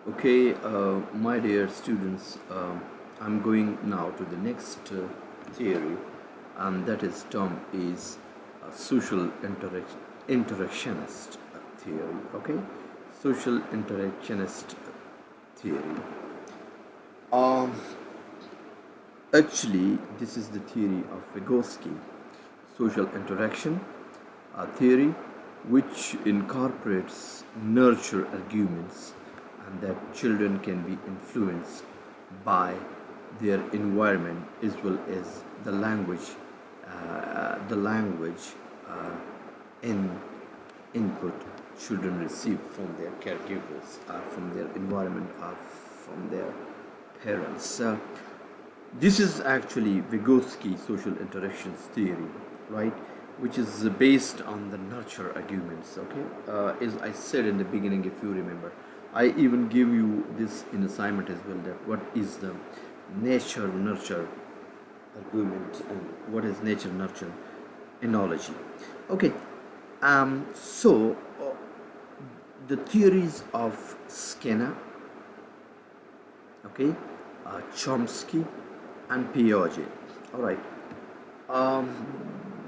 Okay, my dear students, I'm going now to the next theory, and that is term is social interactionist theory. Okay, social interactionist theory. Um, Actually, this is the theory of Vygotsky, social interaction theory, which incorporates nurture arguments and that children can be influenced by their environment as well as the language uh, in input children receive from their caregivers, from their environment, or from their parents. This is actually Vygotsky social interactions theory, right? Which is based on the nurture arguments. Okay, as I said in the beginning, if you remember, I even give you this in assignment as well. That what is the nature nurture argument and what is nature nurture analogy? Okay, so the theories of Skinner, okay, Chomsky, and Piaget. All right, um,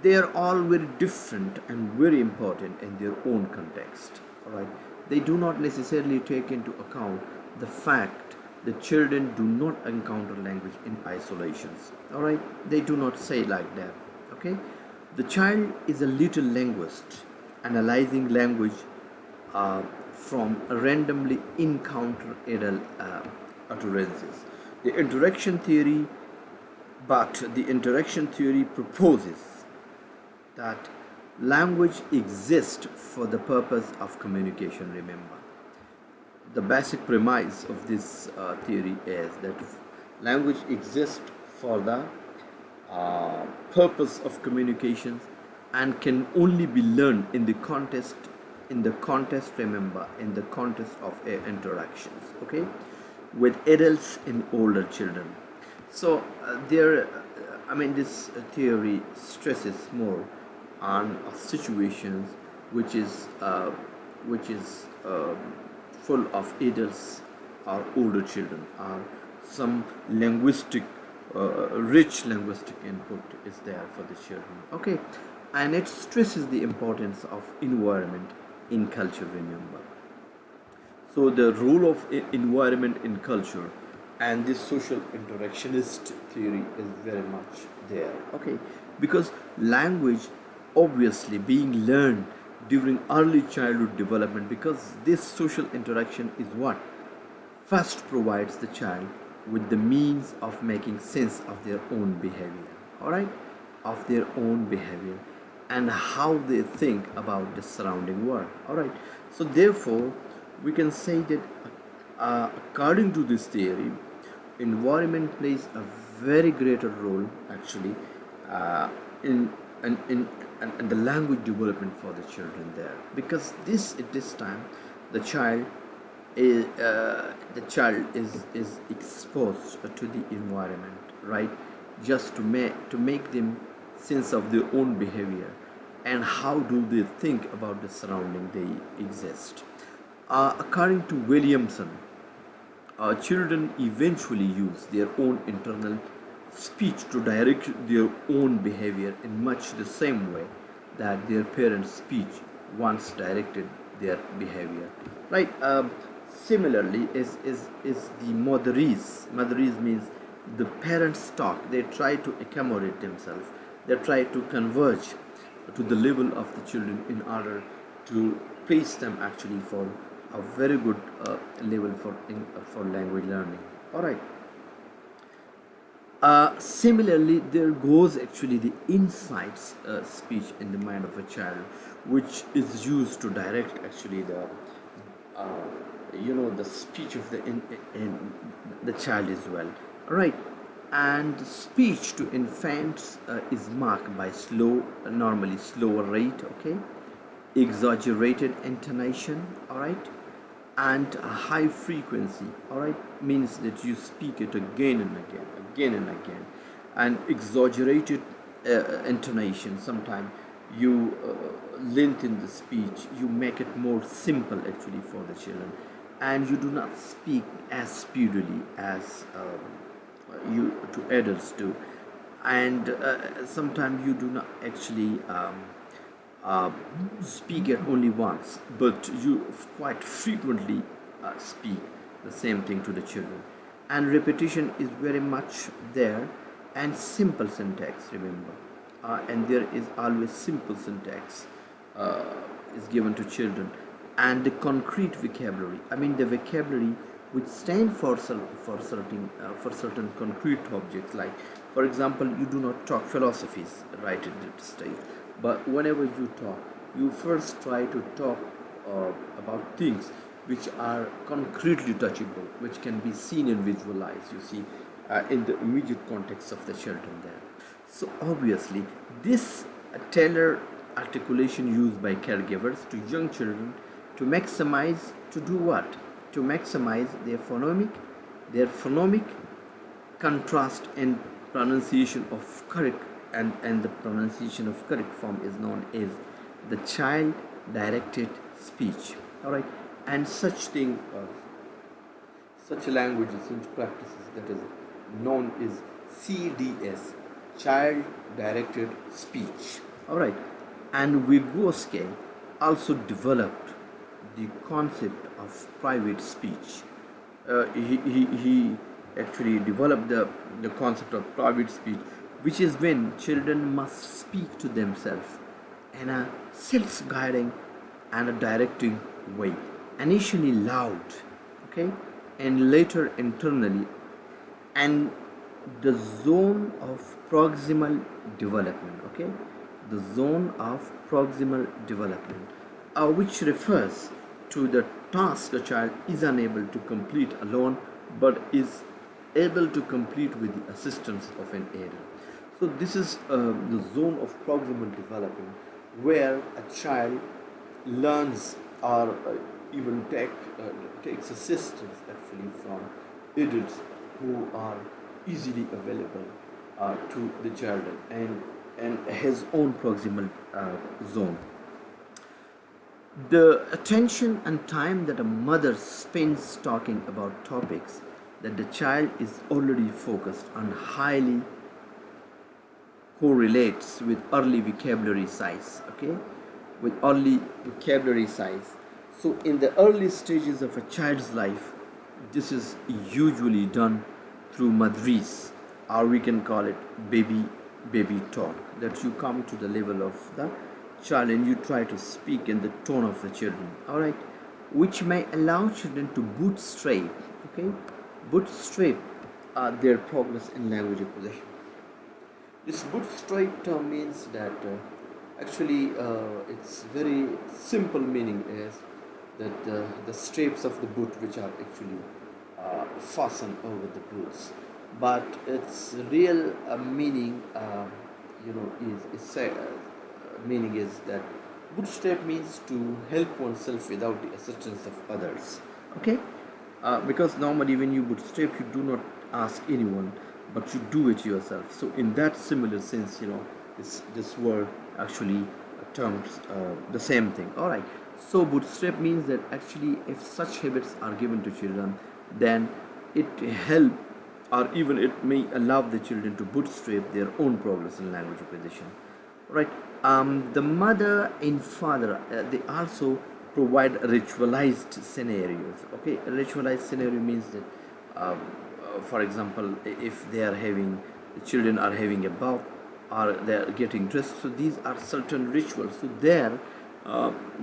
they are all very different and very important in their own context. All right, they do not necessarily take into account the fact that children do not encounter language in isolations. All right, they do not say like that. Okay, the child is a little linguist, analyzing language from randomly encounter adult utterances. The interaction theory, but the interaction theory proposes that language exists for the purpose of communication. Remember, the basic premise of this theory is that language exists for the purpose of communications and can only be learned in the context, remember, in the context of interactions, okay, with adults and older children. So this theory stresses more on situations which is full of adults or older children, or some rich linguistic input is there for the children. Okay, and it stresses the importance of environment in culture. Remember, so the role of environment in culture and this social interactionist theory is very much there. Okay, because language obviously being learned during early childhood development, because this social interaction is what first provides the child with the means of making sense of their own behavior. All right, of their own behavior and how they think about the surrounding world. All right, so therefore we can say that according to this theory, environment plays a very greater role actually in in the language development for the children there, because this at this time the child is exposed to the environment, right, just to make them sense of their own behavior and how do they think about the surrounding they exist. According to Williamson, children eventually use their own internal speech to direct their own behavior in much the same way that their parents' speech once directed their behavior. Right? Similarly, is the motherese. Motherese means the parents talk. They try to accommodate themselves. They try to converge to the level of the children in order to place them actually for a very good level for language learning. All right. Similarly, there goes actually the insights speech in the mind of a child, which is used to direct actually uh, the speech of in the child as well. All right, and speech to infants is marked by normally slower rate. Okay, exaggerated intonation. All right, and a high frequency. All right, means that you speak it again and again and again, and exaggerated intonation. Sometimes you lengthen the speech, you make it more simple actually for the children, and you do not speak as speedily as you to adults do, and sometimes you do not actually uh, speak at only once, but you quite frequently speak the same thing to the children. And repetition is very much there, and simple syntax, remember. And there is always simple syntax uh, is given to children. And the concrete vocabulary, I mean the vocabulary which stand for for certain concrete objects. Like, for example, you do not talk philosophies right at this stage, but whenever you talk, you first try to talk about things which are concretely touchable, which can be seen and visualized, you see, in the immediate context of the children there. So obviously, this tailored articulation used by caregivers to young children to maximize, to do what? To maximize their phonomic contrast and pronunciation of correct, and the pronunciation of correct form is known as the child directed speech. All right, and such languages, such practices, that is known as CDS, child directed speech. All right, and Vygotsky also developed the concept of private speech. He actually developed the concept of private speech, which is when children must speak to themselves in a self-guiding and a directing way, initially loud, okay, and later internally, and the zone of proximal development, okay, the zone of proximal development, which refers to the task a child is unable to complete alone but is able to complete with the assistance of an adult. So this is the zone of proximal development, where a child learns or even takes assistance actually from adults who are easily available to the child, and his own proximal zone. The attention and time that a mother spends talking about topics that the child is already focused on highly correlates with early vocabulary size, okay, with early vocabulary size. So in the early stages of a child's life, this is usually done through madris, or we can call it baby talk, that you come to the level of the child and you try to speak in the tone of the children, all right, which may allow children to bootstrap their progress in language acquisition. This bootstrap term means that actually its very simple meaning is that the straps of the boot which are actually fastened over the boots, but its real meaning meaning is that bootstrap means to help oneself without the assistance of others, okay, because normally when you bootstrap you do not ask anyone, but you do it yourself. So in that similar sense, this word actually terms the same thing. All right, so bootstrap means that actually if such habits are given to children, then it help, or even it may allow the children to bootstrap their own progress in language acquisition. Right, the mother and father, they also provide ritualized scenarios, okay. A ritualized scenario means that for example, if the children are having a bath or they are getting dressed, so these are certain rituals. So there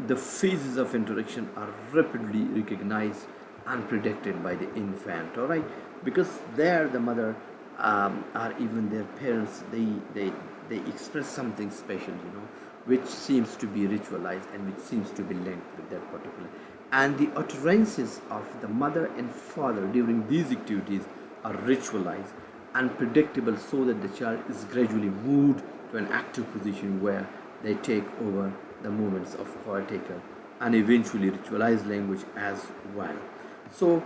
the phases of interaction are rapidly recognized and predicted by the infant, all right, because there the mother or even their parents, they express something special, which seems to be ritualized and which seems to be linked with that particular. And the utterances of the mother and father during these activities are ritualized and predictable, so that the child is gradually moved to an active position where they take over the movements of caretaker and eventually ritualize language as well. So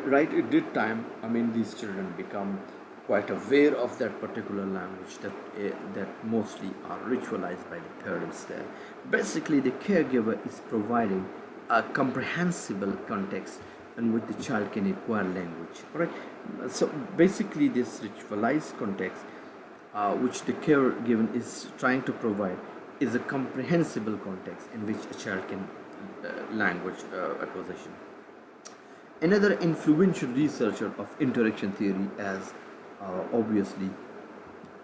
right at that time, I mean, these children become quite aware of that particular language that mostly are ritualized by the parents there. Basically, the caregiver is providing a comprehensible context in which the child can acquire language. All right. So basically, this ritualized context, which the care given is trying to provide, is a comprehensible context in which a child can language acquisition. Another influential researcher of interaction theory, as obviously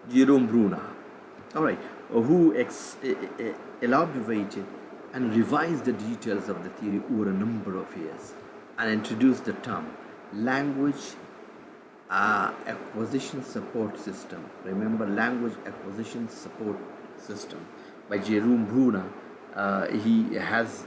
Jerome Bruner, all right, who elaborated and revised the details of the theory over a number of years and introduced the term language acquisition support system. Remember, language acquisition support system by Jerome Bruner. He has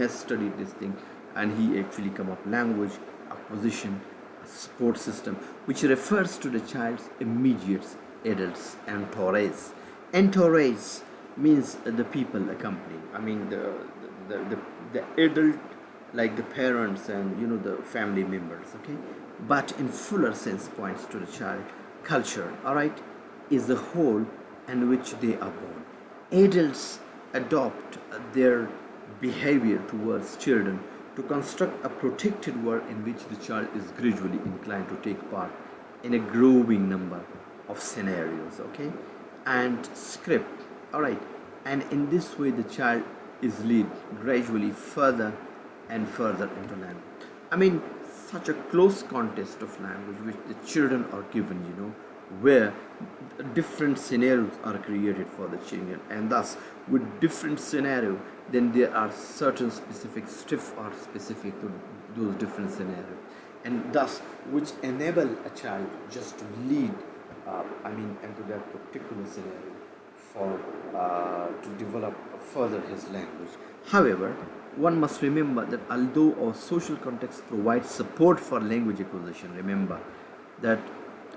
studied this thing, and he actually come up language acquisition support system, which refers to the child's immediate adults entourage. Entourage means the people accompanying. I mean the adult, like the parents and the family members. Okay, but in fuller sense points to the child culture. All right, is the whole in which they are born. Adults adopt their behavior towards children to construct a protected world in which the child is gradually inclined to take part in a growing number of scenarios, okay, and script. All right, and in this way the child is led gradually further and further into language. I mean, such a close context of language which the children are given, where different scenarios are created for the children, and thus with different scenario, then there are certain specific stiff or specific to those different scenarios, and thus which enable a child just to lead into that particular scenario for to develop further his language. However, one must remember that although our social context provides support for language acquisition, remember that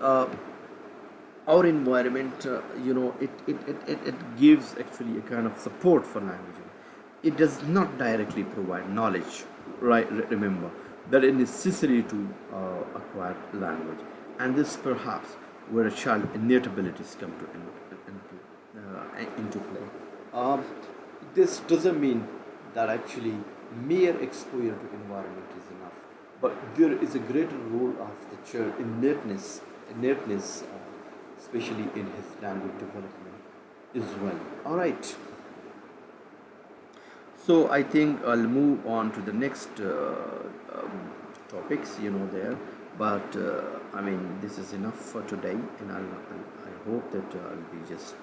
our environment, it gives actually a kind of support for language. It does not directly provide knowledge, right? Remember that it is necessary to acquire language, and this perhaps where a child's innate abilities come into play. This doesn't mean that actually mere exposure to environment is enough, but there is a greater role of the child innateness, especially in his language development as well. All right. So I think I'll move on to the next topics, there. But this is enough for today, and I hope that I'll be just